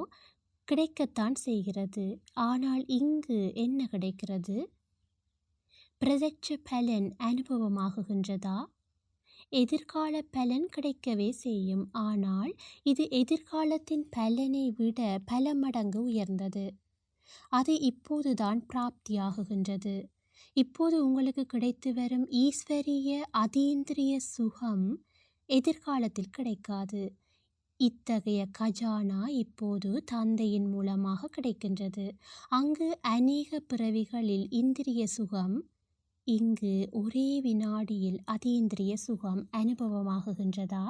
கிடைக்கத்தான் செய்கிறது. ஆனால் இங்கு என்ன கிடைக்கிறது? பிரதட்ச பலன் அனுபவமாகுகின்றதா? எதிர்கால பலன் கிடைக்கவே செய்யும். ஆனால் இது எதிர்காலத்தின் பலனை விட பல மடங்கு உயர்ந்தது. அது இப்போதுதான் பிராப்தியாகுகின்றது. இப்போது உங்களுக்கு கிடைத்து வரும் ஈஸ்வரிய அதீந்திரிய சுகம் எதிர்காலத்தில் கிடைக்காது. இத்தகைய கஜானா இப்போது தந்தையின் மூலமாக கிடைக்கின்றது. அங்கு அநேக பிறவிகளில் இந்திரிய சுகம், இங்கு ஒரே வினாடியில் அதீந்திரிய சுகம் அனுபவமாகுகின்றதா?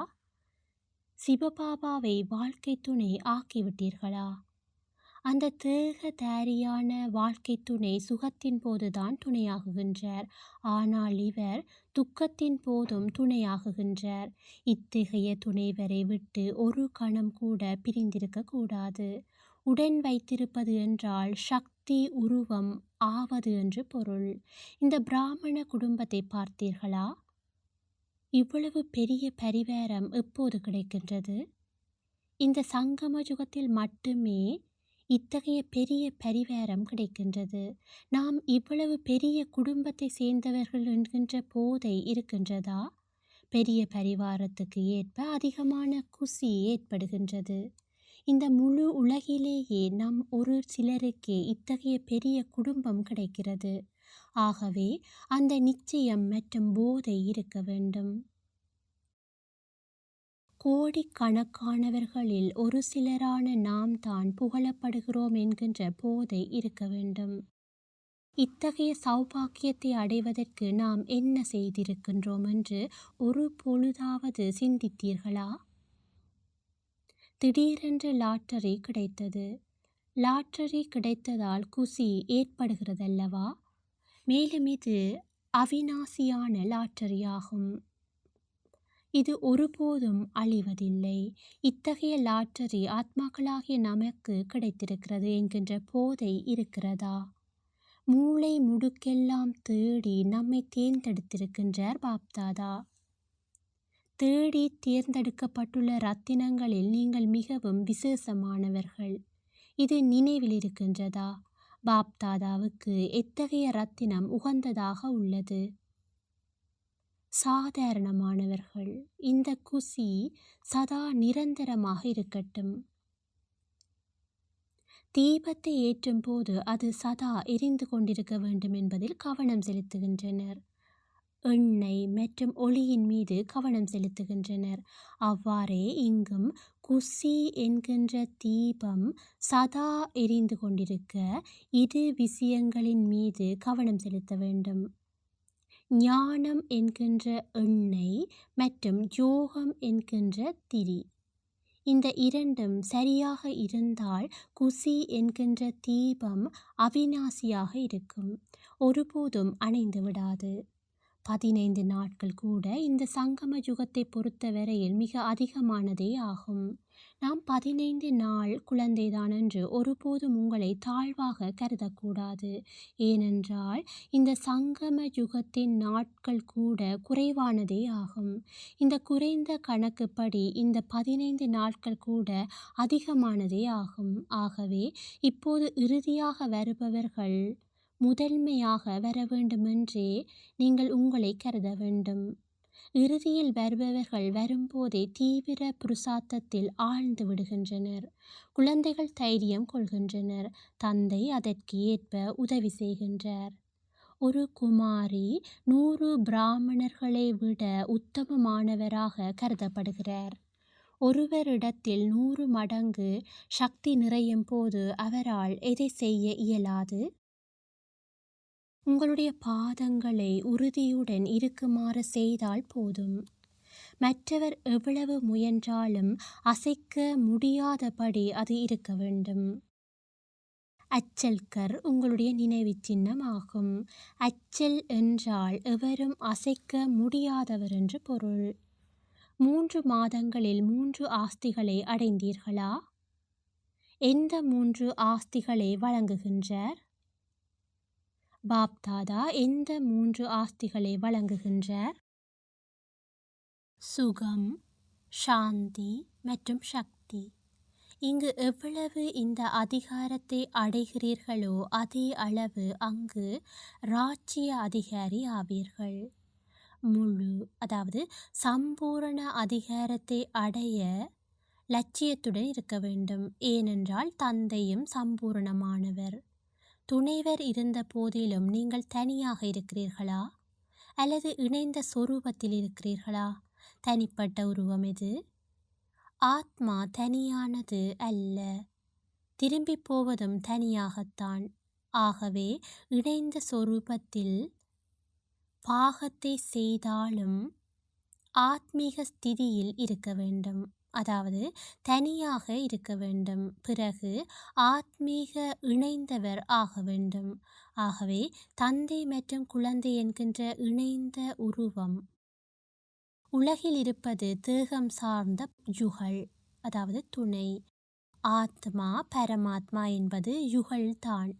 சிவபாபாவை வாழ்க்கை துணை ஆக்கிவிட்டீர்களா? அந்த தேகதாரியான வாழ்க்கை துணை சுகத்தின் போதுதான் துணையாகுகின்றார். ஆனால் இவர் துக்கத்தின் போதும் துணையாகுகின்றார். இத்தகைய துணைவரை விட்டு ஒரு கணம் கூட பிரிந்திருக்க கூடாது. உடன் வைத்திருப்பது என்றால் சக்தி உருவம் ஆவது என்று பொருள். இந்த பிராமண குடும்பத்தை பார்த்தீர்களா? இவ்வளவு பெரிய பரிவாரம் எப்போது கிடைக்கின்றது? இந்த சங்கம யுகத்தில் மட்டுமே இத்தகைய பெரிய பரிவாரம் கிடைக்கின்றது. நாம் இவ்வளவு பெரிய குடும்பத்தை சேர்ந்தவர்கள் என்கின்ற போதை இருக்கின்றதா? பெரிய பரிவாரத்துக்கு ஏற்ப அதிகமான குசி ஏற்படுகின்றது. இந்த முழு உலகிலேயே நம் ஒரு சிலருக்கே இத்தகைய பெரிய குடும்பம் கிடைக்கிறது. ஆகவே அந்த நிச்சயம் மற்றும் போதை இருக்க வேண்டும். கோடிக்கணக்கானவர்களில் ஒரு சிலரான நாம் தான் புகழப்படுகிறோம் என்கின்ற போதை இருக்க வேண்டும். இத்தகைய சௌபாக்கியத்தை அடைவதற்கு நாம் என்ன செய்திருக்கின்றோம் என்று ஒரு பொழுதாவது சிந்தித்தீர்களா? திடீரென்று லாட்டரி கிடைத்தது. லாட்டரி கிடைத்ததால் குசி ஏற்படுகிறதல்லவா? மேலும் இது அவிநாசியான லாட்டரியாகும். இது ஒருபோதும் அழிவதில்லை. இத்தகைய லாட்டரி ஆத்மாக்களாகிய நமக்கு கிடைத்திருக்கிறது என்கின்ற போதை இருக்கிறதா? மூளை முடுக்கெல்லாம் தேடி நம்மை தேர்ந்தெடுத்திருக்கின்றார் பாப்தாதா. தேடி தேர்ந்தெடுக்கப்பட்டுள்ள ரத்தினங்களில் நீங்கள் மிகவும் விசேஷமானவர்கள். இது நினைவில் இருக்கின்றதா? பாப்தாதாவுக்கு எத்தகைய ரத்தினம் உகந்ததாக உள்ளது? சாதாரணமானவர்கள். இந்த குசி சதா நிரந்தரமாக இருக்கட்டும். தீபத்தை ஏற்றும் போது அது சதா எரிந்து கொண்டிருக்க வேண்டும் என்பதில் கவனம் செலுத்துகின்றனர். எண்ணெய் மற்றும் ஒளியின் மீது கவனம் செலுத்துகின்றனர். அவ்வாறே இங்கும் குசி என்கின்ற தீபம் சதா எரிந்து கொண்டிருக்க இரு விஷயங்களின் மீது கவனம் செலுத்த வேண்டும். ஞானம் என்கின்ற எண்ணெய் மற்றும் யோகம் என்கின்ற திரி. இந்த இரண்டும் சரியாக இருந்தால் குசி என்கின்ற தீபம் அவிநாசியாக இருக்கும். ஒருபோதும் அணைந்து விடாது. 15 நாட்கள் கூட இந்த சங்கம யுகத்தை பொறுத்தவரையில் மிக அதிகமானதே ஆகும். நாம் 15 நாள் குழந்தைதான் என்று ஒருபோதும் உங்களை தாழ்வாக கருதக்கூடாது. ஏனென்றால் இந்த சங்கம யுகத்தின் நாட்கள் கூட குறைவானதே ஆகும். இந்த குறைந்த கணக்குப்படி இந்த 15 நாட்கள் கூட அதிகமானதே ஆகும். ஆகவே இப்போது இறுதியாக வருபவர்கள் முதன்மையாக வர வேண்டுமென்றே நீங்கள் உங்களை கருத வேண்டும். இறுதியில் வருபவர்கள் வரும்போதே தீவிர புருஷார்த்தத்தில் ஆழ்ந்து விடுகின்றனர். குழந்தைகள் தைரியம் கொள்கின்றனர். தந்தை அதற்கு ஏற்ப உதவி செய்கின்றார். ஒரு குமாரி 100 பிராமணர்களை விட உத்தமமானவராக கருதப்படுகிறார். ஒருவரிடத்தில் 100 மடங்கு சக்தி நிறையும் போது அவரால் எதை செய்ய இயலாது? உங்களுடைய பாதங்களை உறுதியுடன் இருக்குமாறு செய்தால் போதும். மற்றவர் எவ்வளவு முயன்றாலும் அசைக்க முடியாதபடி அது இருக்க வேண்டும். அச்சல்கர் உங்களுடைய நினைவு சின்னமாகும். அச்சல் என்றால் எவரும் அசைக்க முடியாதவர் என்று பொருள். 3 மாதங்களில் 3 ஆஸ்திகளை அடைந்தீர்களா? எந்த 3 ஆஸ்திகளை வழங்குகின்றார்? பாப்தாதா எந்த 3 ஆஸ்திகளை வழங்குகின்றார்? சுகம், சாந்தி மற்றும் சக்தி. இங்கு எவ்வளவு இந்த அதிகாரத்தை அடைகிறீர்களோ அதே அளவு அங்கு ராஜ்ய அதிகாரி ஆவீர்கள். முழு, அதாவது சம்பூரண அதிகாரத்தை அடைய லட்சியத்துடன் இருக்க வேண்டும். ஏனென்றால் தந்தையும் சம்பூரணமானவர். துணைவர் இருந்த போதிலும் நீங்கள் தனியாக இருக்கிறீர்களா அல்லது இணைந்த சொரூபத்தில் இருக்கிறீர்களா? தனிப்பட்ட உருவம் இது. ஆத்மா தனியானது அல்ல, திரும்பி போவதும் தனியாகத்தான். ஆகவே இணைந்த சொரூபத்தில் பாகத்தை செய்தாலும் ஆத்மீக ஸ்திதியில் இருக்க வேண்டும், அதாவது தனியாக இருக்க வேண்டும். பிறகு ஆத்மீக இணைந்தவர் ஆக வேண்டும். ஆகவே தந்தை மற்றும் குழந்தை என்கின்ற இணைந்த உருவம். உலகில் இருப்பது தேகம் சார்ந்த யுகள், அதாவது துணை. ஆத்மா பரமாத்மா என்பது யுகள்தான்.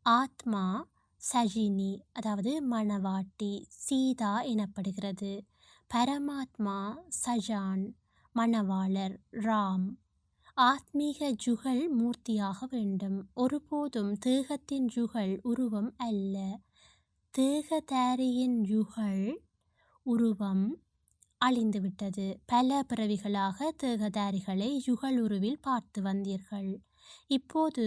ஆத்மா சஜினி, அதாவது மணவாட்டி சீதா எனப்படுகிறது. பரமாத்மா சஜான், மணவாளர் ராம். ஆத்மீக ஜுகல் மூர்த்தியாக வேண்டும். ஒருபோதும் தேகத்தின் ஜுகல் உருவம் அல்ல. தேகதாரியின் யுகல் உருவம் அழிந்துவிட்டது. பல பிறவிகளாக தேகதாரிகளை யுகல் உருவில் பார்த்து வந்தீர்கள். இப்போது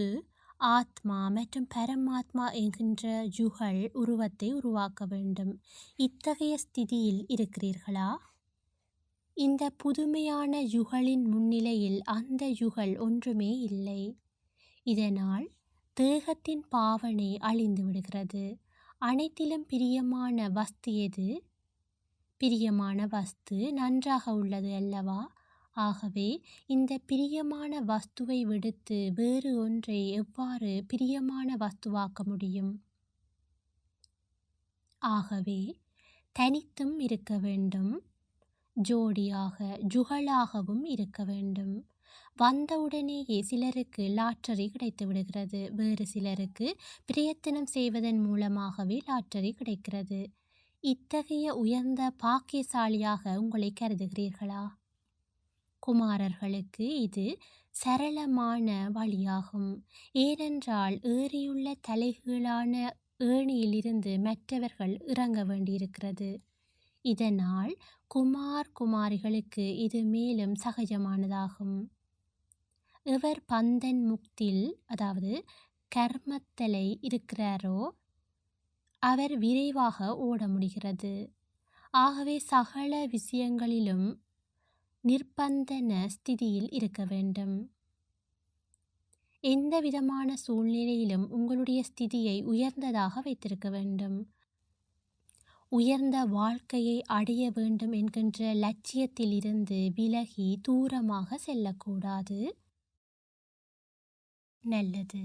ஆத்மா மற்றும் பரமாத்மா என்கின்ற யுகல் உருவத்தை உருவாக்க வேண்டும். இத்தகைய ஸ்திதியில் இருக்கிறீர்களா? இந்த புதுமையான யுகலின் முன்னிலையில் அந்த யுகல் ஒன்றுமே இல்லை. இதனால் தேகத்தின் பாவனை அழிந்து விடுகிறது. அனைத்திலும் பிரியமான வஸ்து எது? பிரியமான வஸ்து நன்றாக உள்ளது அல்லவா? ஆகவே இந்த பிரியமான வஸ்துவை விடுத்து வேறு ஒன்றை எவ்வாறு பிரியமான வஸ்துவாக்க முடியும்? ஆகவே தனித்தும் இருக்க வேண்டும், ஜோடியாக ஜுகலாகவும் இருக்க வேண்டும். வந்தவுடனேயே சிலருக்கு லாட்டரி கிடைத்து விடுகிறது, வேறு சிலருக்கு பிரயத்தனம் செய்வதன் மூலமாகவே லாட்டரி கிடைக்கிறது. இத்தகைய உயர்ந்த பாக்கியசாலியாக உங்களை கருதுகிறீர்களா? குமாரர்களுக்கு இது சரளமான வழியாகும். ஏனென்றால் ஏறியுள்ள தலைகீழான ஏணியிலிருந்து மற்றவர்கள் இறங்க வேண்டியிருக்கிறது. இதனால் குமாரிகளுக்கு இது மேலும் சகஜமானதாகும். எவர் பந்தன் முக்தில், அதாவது கர்மத்தலை இருக்கிறாரோ அவர் விரைவாக ஓட முடிகிறது. ஆகவே சகல விஷயங்களிலும் நிர்பந்தன ஸ்திதியில் இருக்க வேண்டும். எந்த விதமான சூழ்நிலையிலும் உங்களுடைய ஸ்திதியை உயர்ந்ததாக வைத்திருக்க வேண்டும். உயர்ந்த வாழ்க்கையை அடைய வேண்டும் என்கின்ற லட்சியத்தில் இருந்து விலகி தூரமாக செல்லக்கூடாது. நல்லது.